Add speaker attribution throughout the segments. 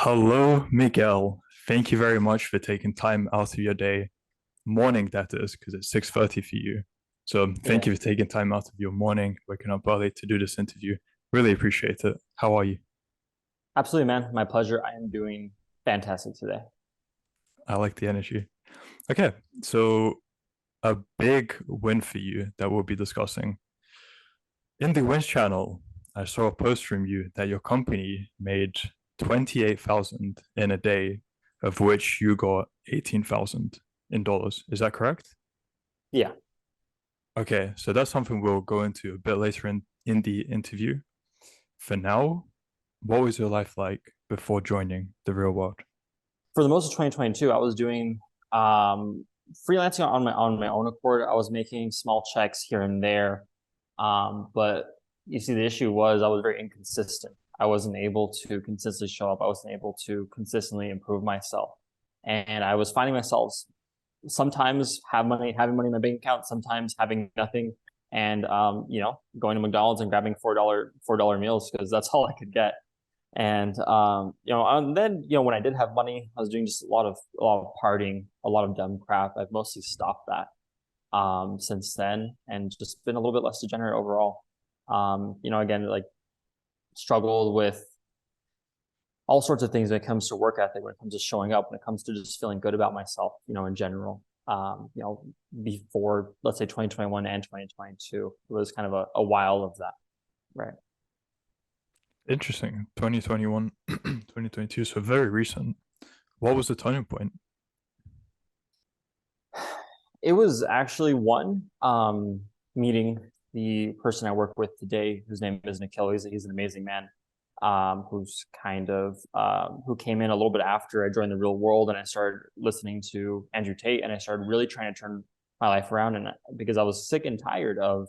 Speaker 1: Hello, Miguel. Thank you very much for taking time out of your day, morning that is, because it's 6:30 for you. So thank
Speaker 2: Yeah,
Speaker 1: you for taking time out of your morning, waking up early to do this interview. Really appreciate it. How are you?
Speaker 2: absolutely, man. My pleasure. I am doing fantastic today.
Speaker 1: I like the energy. Okay, so a big win for you that we'll be discussing. In the wins channel, I saw a post from you that your company made 28,000 in a day, of which you got 18,000 in dollars. Is that correct?
Speaker 2: Yeah.
Speaker 1: Okay, so that's something we'll go into a bit later in the interview. For now, what was your life like before joining the real world?
Speaker 2: For the most of 2022, I was doing um, freelancing on my own accord. I was making small checks here and there. But you see, the issue was I was very inconsistent. I wasn't able to consistently show up. I wasn't able to consistently improve myself. And I was finding myself sometimes having money in my bank account, sometimes having nothing, and going to McDonald's and grabbing $4 meals because that's all I could get. And then when I did have money, I was doing just a lot of partying, a lot of dumb crap. I've mostly stopped that since then, and just been a little bit less degenerate overall. Again, like struggled with all sorts of things when it comes to work ethic, when it comes to showing up, when it comes to just feeling good about myself, in general. Before, let's say, 2021 and 2022, it was kind of a while of that, right?
Speaker 1: Interesting. 2021, 2022, so very recent. What was the turning point?
Speaker 2: It was actually one meeting the person I work with today, whose name is Nikhil. He's an amazing man, who's kind of who came in a little bit after I joined the real world, and I started listening to Andrew Tate, and I started really trying to turn my life around, and because I was sick and tired of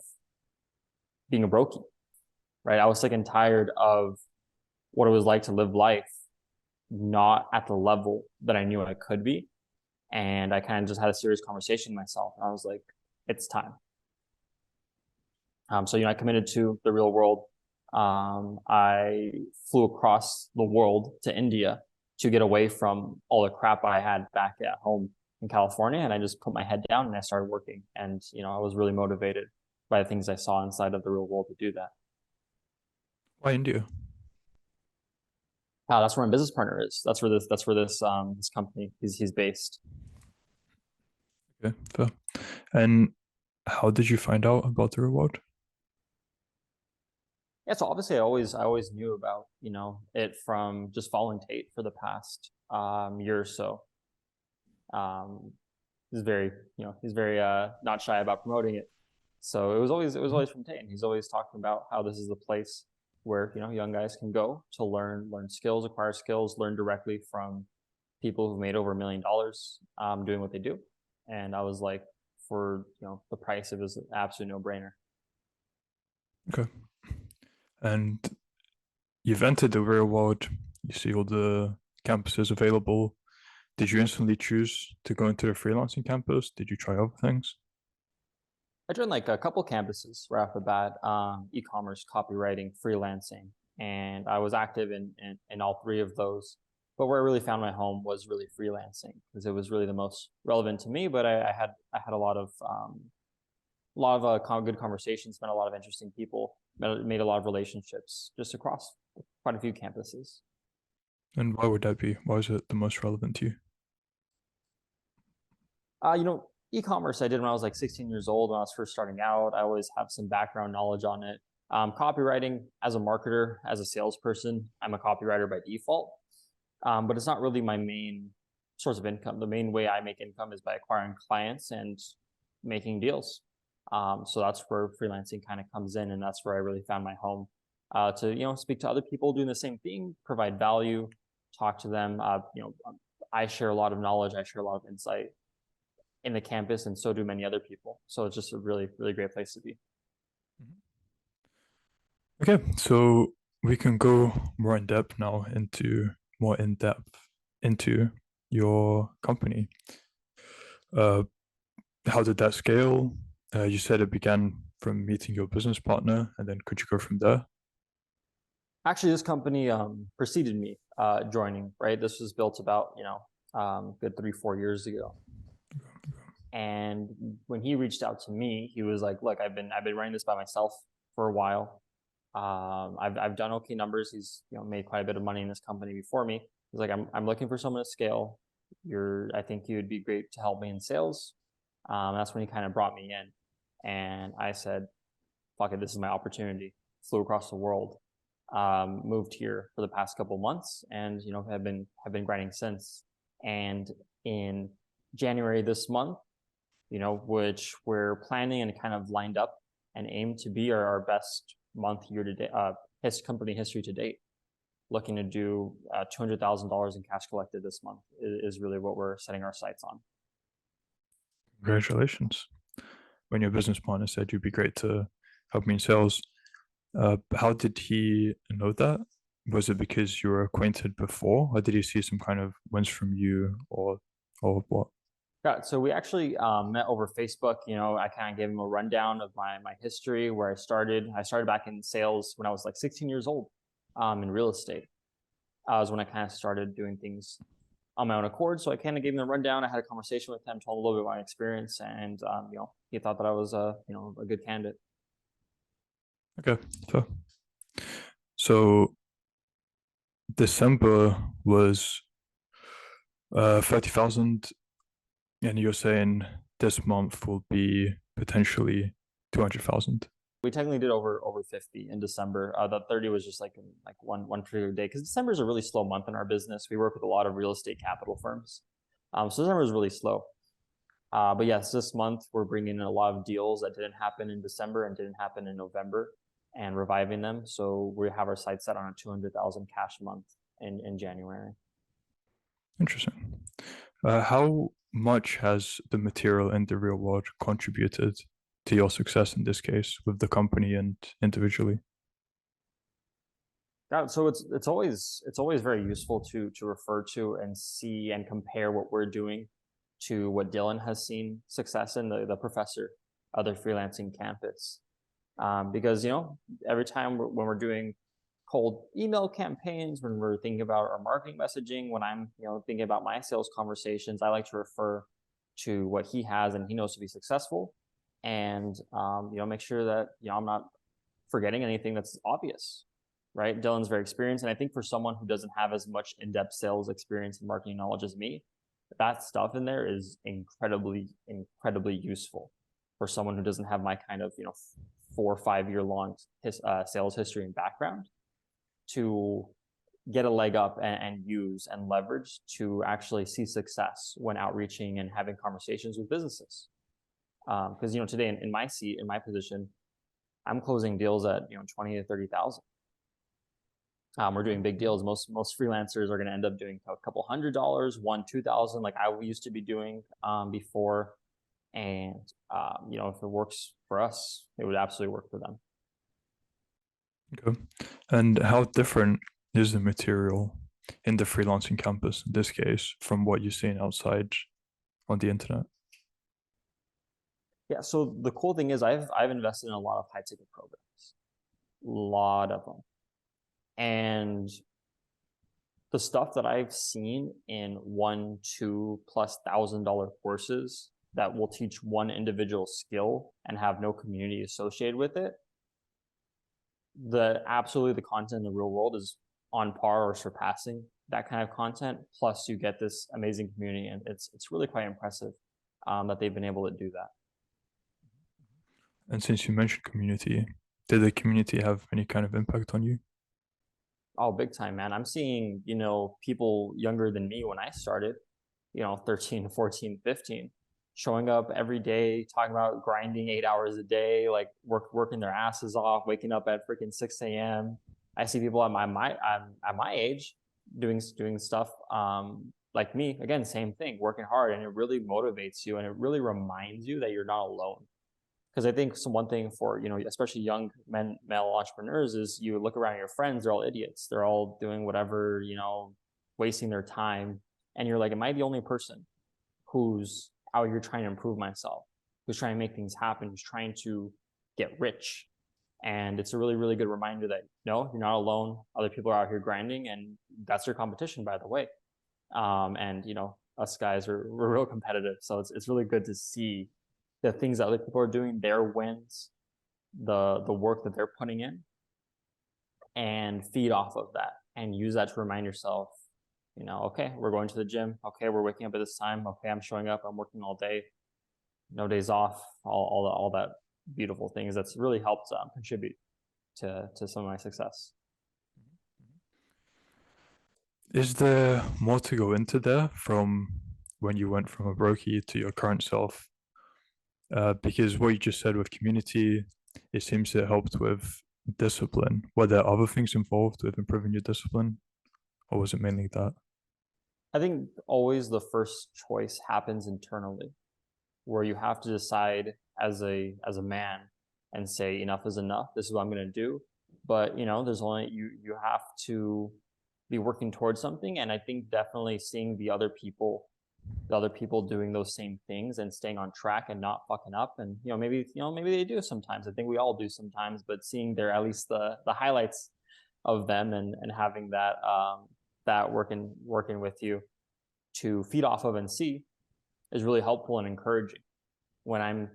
Speaker 2: being a brokey, right? I was sick and tired of what it was like to live life not at the level that I knew I could be. And I kind of just had a serious conversation with myself. And I was like, it's time. I committed to the real world. I flew across the world to India to get away from all the crap I had back at home in California. And I just put my head down and I started working. And, I was really motivated by the things I saw inside of the real world to do that.
Speaker 1: Why India?
Speaker 2: That's where my business partner is. That's where this company he's based.
Speaker 1: Okay, fair. And how did you find out about the reward?
Speaker 2: Yeah, so obviously I always knew about, it from just following Tate for the past year or so. Um he's very not shy about promoting it. So it was always from Tate, and he's always talking about how this is the place where, young guys can go to learn skills, acquire skills, learn directly from people who've made over $1 million doing what they do. And I was like, for the price, it was an absolute no-brainer.
Speaker 1: Okay. And you've entered the real world, you see all the campuses available. Did you instantly choose to go into the freelancing campus? Did you try other things?
Speaker 2: I joined like a couple campuses right off the bat, e-commerce, copywriting, freelancing, and I was active in all three of those. But where I really found my home was really freelancing because it was really the most relevant to me. But I had a lot of good conversations, met a lot of interesting people, made a lot of relationships just across quite a few campuses.
Speaker 1: And why would that be? Why is it the most relevant to you?
Speaker 2: E-commerce I did when I was like 16 years old when I was first starting out. I always have some background knowledge on it. Copywriting as a marketer, as a salesperson, I'm a copywriter by default. But it's not really my main source of income. The main way I make income is by acquiring clients and making deals. So that's where freelancing kind of comes in, and that's where I really found my home. To speak to other people doing the same thing, provide value, talk to them. I share a lot of knowledge. I share a lot of insight in the campus, and so do many other people. So it's just a really, really great place to be.
Speaker 1: Okay, so we can go more in depth into your company. Uh, how did that scale? You said it began from meeting your business partner, and then could you go from there?
Speaker 2: Actually, this company preceded me. joining, right? This was built about, good 3-4 years ago. And when he reached out to me, he was like, look, I've been running this by myself for a while. I've done okay numbers. He's made quite a bit of money in this company before me. He's like, I'm looking for someone to scale. I think you would be great to help me in sales. That's when he kind of brought me in, and I said, fuck it, this is my opportunity. Flew across the world, moved here for the past couple months, and have been grinding since. And in January this month, which we're planning and kind of lined up and aim to be our best month year to date, company history to date. Looking to do $200,000 in cash collected this month is really what we're setting our sights on.
Speaker 1: Congratulations. When your business partner said you'd be great to help me in sales, how did he know that? Was it because you were acquainted before, or did he see some kind of wins from you, or what?
Speaker 2: Yeah, so we actually met over Facebook. I kind of gave him a rundown of my history, where I started. I started back in sales when I was like 16 years old, in real estate. Was when I kind of started doing things on my own accord. So I kind of gave him a rundown. I had a conversation with him, told him a little bit about my experience, and he thought that I was a good candidate.
Speaker 1: Okay, so December was 30,000, and you're saying this month will be potentially 200,000.
Speaker 2: We technically did over 50 in December. The 30 was just like one particular day, because December is a really slow month in our business. We work with a lot of real estate capital firms, so December is really slow. But yes, this month we're bringing in a lot of deals that didn't happen in December and didn't happen in November, and reviving them. So we have our sights set on a 200,000 cash month in January.
Speaker 1: Interesting. How much has the material in the real world contributed to your success in this case with the company and individually?
Speaker 2: Yeah, so it's always very useful to refer to and see and compare what we're doing to what Dylan has seen success in, the professor of the freelancing campus. Because every time when we're doing cold email campaigns, when we're thinking about our marketing messaging, when I'm thinking about my sales conversations, I like to refer to what he has and he knows to be successful, and make sure that I'm not forgetting anything that's obvious. Right? Dylan's very experienced, and I think for someone who doesn't have as much in-depth sales experience and marketing knowledge as me, that stuff in there is incredibly useful for someone who doesn't have my kind of 4 or 5 year long sales history and background, to get a leg up and use and leverage to actually see success when outreaching and having conversations with businesses. Because today in my seat, in my position, I'm closing deals at 20 to 30,000. We're doing big deals. Most freelancers are going to end up doing a couple $100, $1,000, like I used to be doing before. And if it works for us, it would absolutely work for them.
Speaker 1: Okay. And how different is the material in the freelancing campus in this case from what you're seeing outside on the internet?
Speaker 2: Yeah, so the cool thing is I've invested in a lot of high ticket programs, a lot of them. And the stuff that I've seen in $1,000-2,000+ courses that will teach one individual skill and have no community associated with it, the content in the real world is on par or surpassing that kind of content. Plus you get this amazing community, and it's really quite impressive that they've been able to do that.
Speaker 1: And since you mentioned community, did the community have any kind of impact on you?
Speaker 2: Oh, big time, man. I'm seeing, people younger than me when I started, 13, 14, 15, showing up every day, talking about grinding 8 hours a day, like working their asses off, waking up at freaking 6 a.m. I see people at my age doing stuff like me. Again, same thing, working hard, and it really motivates you, and it really reminds you that you're not alone. Because I think one thing for, especially young male entrepreneurs, is you look around your friends, they're all idiots. They're all doing whatever, wasting their time. And you're like, am I the only person who's out here trying to improve myself, who's trying to make things happen, who's trying to get rich? And it's a really, really good reminder that no, you're not alone. Other people are out here grinding, and that's your competition, by the way. And us guys we're real competitive, so it's really good to see the things that other people are doing, their wins, the work that they're putting in, and feed off of that and use that to remind yourself, okay, we're going to the gym. Okay, we're waking up at this time. Okay, I'm showing up. I'm working all day. No days off. All that beautiful things that's really helped contribute to some of my success.
Speaker 1: Is there more to go into there from when you went from a brokey to your current self? Because what you just said with community, it seems it helped with discipline. Were there other things involved with improving your discipline, or was it mainly that?
Speaker 2: I think always the first choice happens internally, where you have to decide as a man and say enough is enough. This is what I'm going to do. But there's only you have to be working towards something. And I think definitely seeing the other people doing those same things and staying on track and not fucking up. And maybe they do sometimes. I think we all do sometimes, but seeing their at least the highlights of them and having that working with you to feed off of and see is really helpful and encouraging. When I'm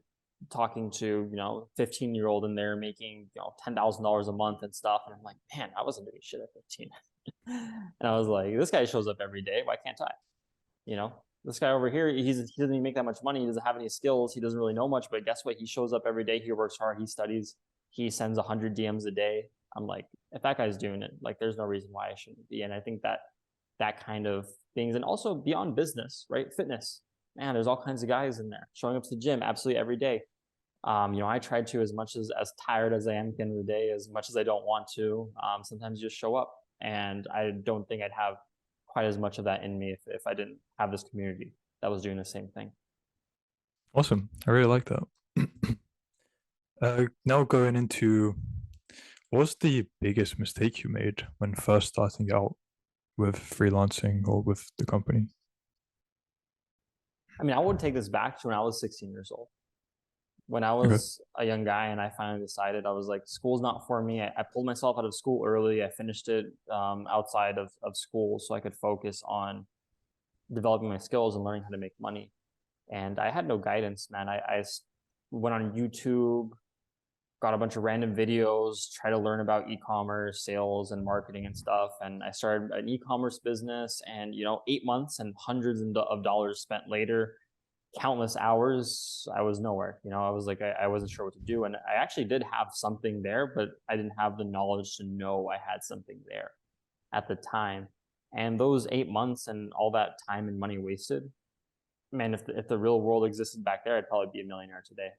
Speaker 2: talking to 15-year-old and they're making $10,000 a month and stuff, and I'm like, man, I wasn't doing shit at 15. And I was like, this guy shows up every day. Why can't I? This guy over here, he doesn't even make that much money. He doesn't have any skills. He doesn't really know much, but guess what? He shows up every day. He works hard. He studies. He sends 100 DMs a day. I'm like, if that guy's doing it, like, there's no reason why I shouldn't be. And I think that kind of things, and also beyond business, right? Fitness, man, there's all kinds of guys in there showing up to the gym absolutely every day. I try to, as much as tired as I am at the end of the day, as much as I don't want to, sometimes just show up. And I don't think I'd have quite as much of that in me if I didn't have this community that was doing the same thing.
Speaker 1: Awesome. I really like that. Now going into, what's the biggest mistake you made when first starting out with freelancing or with the company?
Speaker 2: I mean, I would take this back to when I was 16 years old. When I
Speaker 1: Okay.
Speaker 2: was a young guy and I finally decided, I was like, school's not for me. I pulled myself out of school early. I finished it outside of school so I could focus on developing my skills and learning how to make money. And I had no guidance, man. I went on YouTube, got a bunch of random videos, try to learn about e-commerce, sales and marketing and stuff. And I started an e-commerce business, and 8 months and hundreds of dollars spent later, countless hours, I was nowhere. I was like, I wasn't sure what to do. And I actually did have something there, but I didn't have the knowledge to know I had something there at the time. And those 8 months and all that time and money wasted, man, if the real world existed back there, I'd probably be a millionaire today.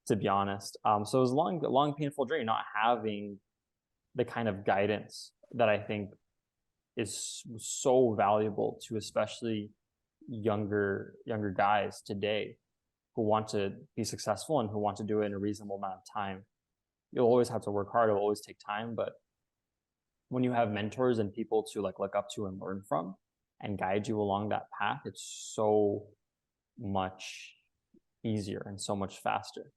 Speaker 2: To be honest. So it was a long, painful journey, not having the kind of guidance that I think is so valuable to especially younger guys today who want to be successful and who want to do it in a reasonable amount of time. You'll always have to work hard. It'll always take time, but when you have mentors and people to look up to and learn from and guide you along that path, it's so much easier and so much faster.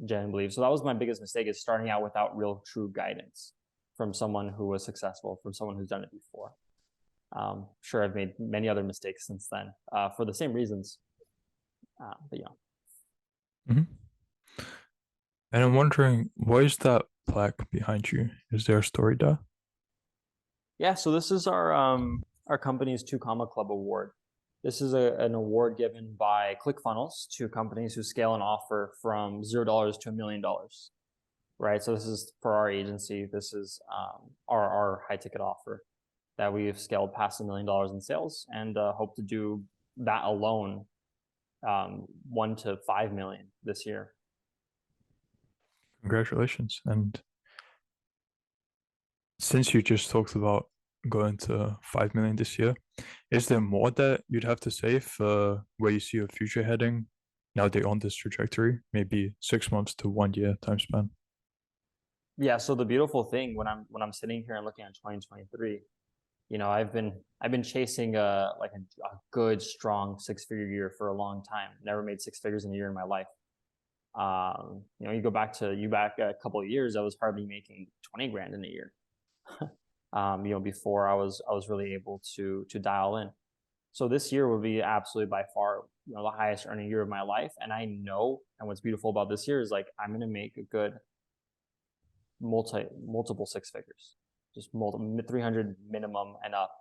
Speaker 2: Genuinely believe. So that was my biggest mistake, is starting out without real true guidance from someone who was successful, from someone who's done it before. Sure, I've made many other mistakes since then for the same reasons. But yeah.
Speaker 1: Mm-hmm. And I'm wondering, what is that plaque behind you? Is there a story there?
Speaker 2: Yeah, so this is our company's 2 Comma Club award. This is an award given by ClickFunnels to companies who scale an offer from $0 to $1 million. Right. So this is for our agency. This is our high ticket offer that we've scaled past $1 million in sales, and hope to do that alone, 1 to 5 million this year.
Speaker 1: Congratulations. And since you just talked about going to 5 million this year, is there more that you'd have to say for where you see your future heading now they're on this trajectory, maybe 6 months to 1 year time span?
Speaker 2: Yeah. So the beautiful thing when I'm sitting here and looking at 2023, I've been chasing a good, strong 6-figure year for a long time. Never made 6 figures in a year in my life. You go back a couple of years, I was hardly making 20 grand in a year. Before I was really able to dial in. So this year will be absolutely by far, the highest earning year of my life. And I know, and what's beautiful about this year is like, I'm going to make a good multiple six figures, just 300 minimum and up,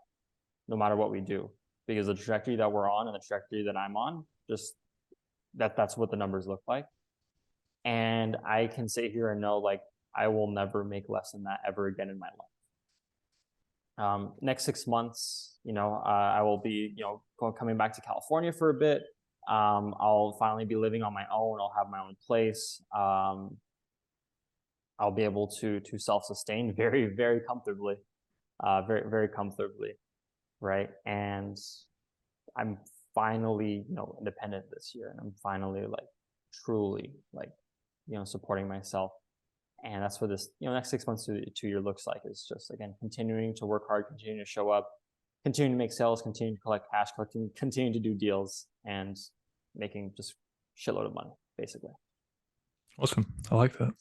Speaker 2: no matter what we do, because the trajectory that we're on and the trajectory that I'm on, just that's what the numbers look like. And I can sit here and know, like, I will never make less than that ever again in my life. Next 6 months, I will be, coming back to California for a bit. I'll finally be living on my own. I'll have my own place. I'll be able to self-sustain very, very comfortably, very, very comfortably, right? And I'm finally, independent this year, and I'm finally like truly like, supporting myself. And that's what this, next 6 months to 2 year looks like, is just, again, continuing to work hard, continuing to show up, continuing to make sales, continuing to collect cash, continuing to do deals, and making just shitload of money, basically.
Speaker 1: Awesome. I like that.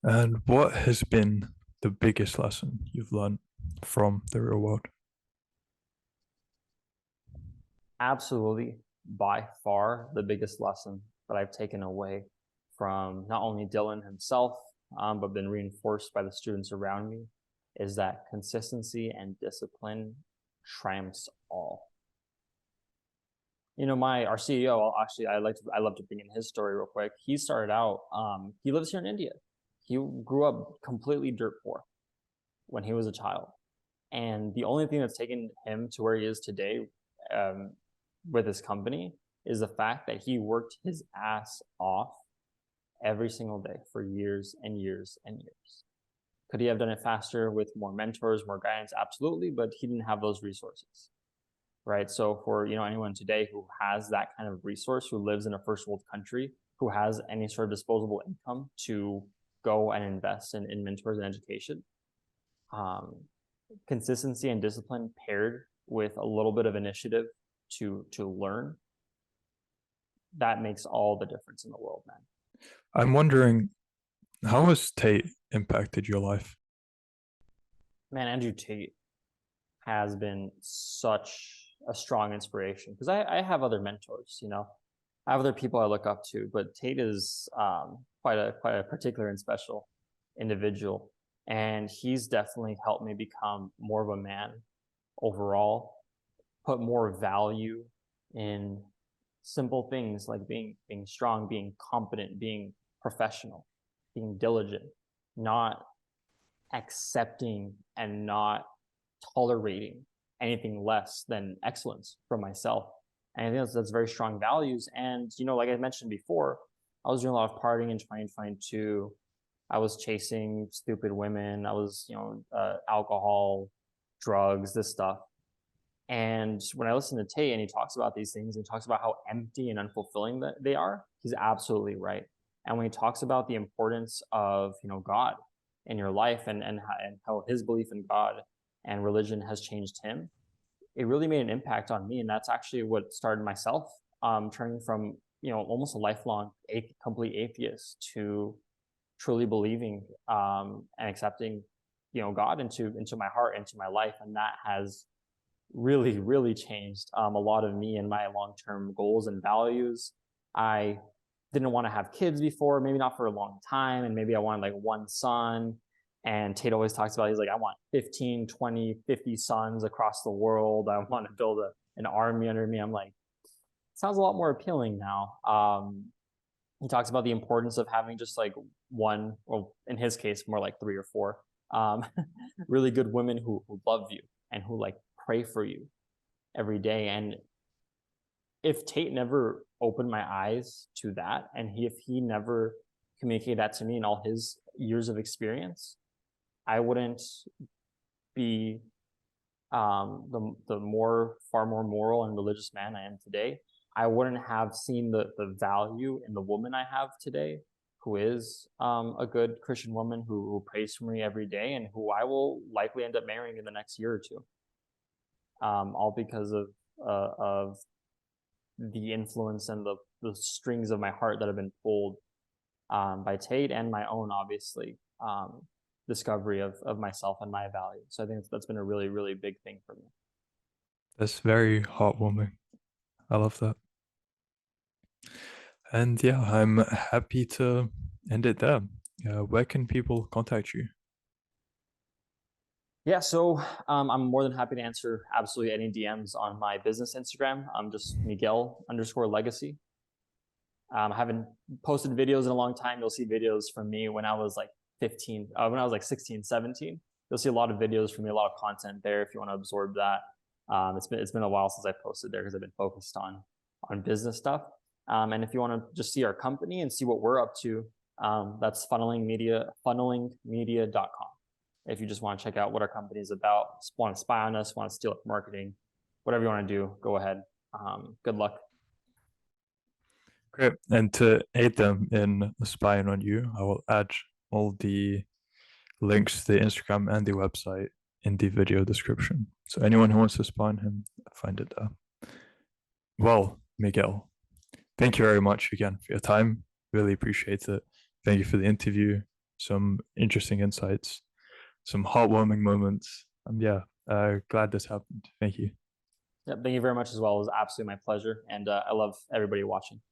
Speaker 1: And what has been the biggest lesson you've learned from the real world?
Speaker 2: Absolutely, by far, the biggest lesson that I've taken away from not only Dylan himself, but been reinforced by the students around me, is that consistency and discipline triumphs all. Our CEO, actually, I love to bring in his story real quick. He started out, he lives here in India. He grew up completely dirt poor when he was a child. And the only thing that's taken him to where he is today, with his company, is the fact that he worked his ass off every single day for years and years and years. Could he have done it faster with more mentors, more guidance? Absolutely, but he didn't have those resources, right? So for anyone today who has that kind of resource, who lives in a first world country, who has any sort of disposable income to go and invest in mentors and education, consistency and discipline paired with a little bit of initiative to learn, that makes all the difference in the world, man.
Speaker 1: I'm wondering, how has Tate impacted your life?
Speaker 2: Man, Andrew Tate has been such a strong inspiration, because I have other mentors, I have other people I look up to, but Tate is quite a particular and special individual. And he's definitely helped me become more of a man overall, put more value in simple things like being strong, being competent, being professional, being diligent, not accepting and not tolerating anything less than excellence from myself. And I think that's very strong values. And, like I mentioned before, I was doing a lot of partying in 2022. I was chasing stupid women. I was, alcohol, drugs, this stuff. And when I listen to Tate and he talks about these things, and he talks about how empty and unfulfilling that they are, he's absolutely right. And when he talks about the importance of, God in your life, and how his belief in God and religion has changed him, it really made an impact on me. And that's actually what started myself turning from, almost a lifelong complete atheist to truly believing and accepting, God into my heart, into my life. And that has really, really changed a lot of me and my long-term goals and values. I didn't want to have kids before, maybe not for a long time. And maybe I wanted like one son. And Tate always talks about, he's like, I want 15, 20, 50 sons across the world. I want to build an army under me. I'm like, sounds a lot more appealing now. He talks about the importance of having just like one, well, in his case, more like 3 or 4 really good women who love you and who like pray for you every day. And if Tate never opened my eyes to that, and if he never communicated that to me in all his years of experience, I wouldn't be the far more moral and religious man I am today. I wouldn't have seen the value in the woman I have today, who is a good Christian woman who prays for me every day, and who I will likely end up marrying in the next year or two. All because of the influence and the strings of my heart that have been pulled by Tate and my own, obviously, discovery of myself and my value. So I think that's been a really, really big thing for me.
Speaker 1: That's very heartwarming. I love that. And yeah, I'm happy to end it there. Where can people contact you?
Speaker 2: Yeah, so I'm more than happy to answer absolutely any DMs on my business Instagram. I'm just Miguel_legacy. I haven't posted videos in a long time. You'll see videos from me when I was like 15, when I was like 16, 17. You'll see a lot of videos from me, a lot of content there if you want to absorb that. It's been a while since I posted there because I've been focused on business stuff. And if you want to just see our company and see what we're up to, that's funnelingmedia.com. If you just want to check out what our company is about, want to spy on us, want to steal up marketing, whatever you want to do, go ahead. Good luck.
Speaker 1: Great. And to aid them in spying on you, I will add all the links to the Instagram and the website in the video description. So anyone who wants to spy on him, find it there. Well, Miguel, thank you very much again for your time. Really appreciate it. Thank you for the interview. Some interesting insights, some heartwarming moments. Yeah, glad this happened. Thank you.
Speaker 2: Yeah, thank you very much as well. It was absolutely my pleasure. And I love everybody watching.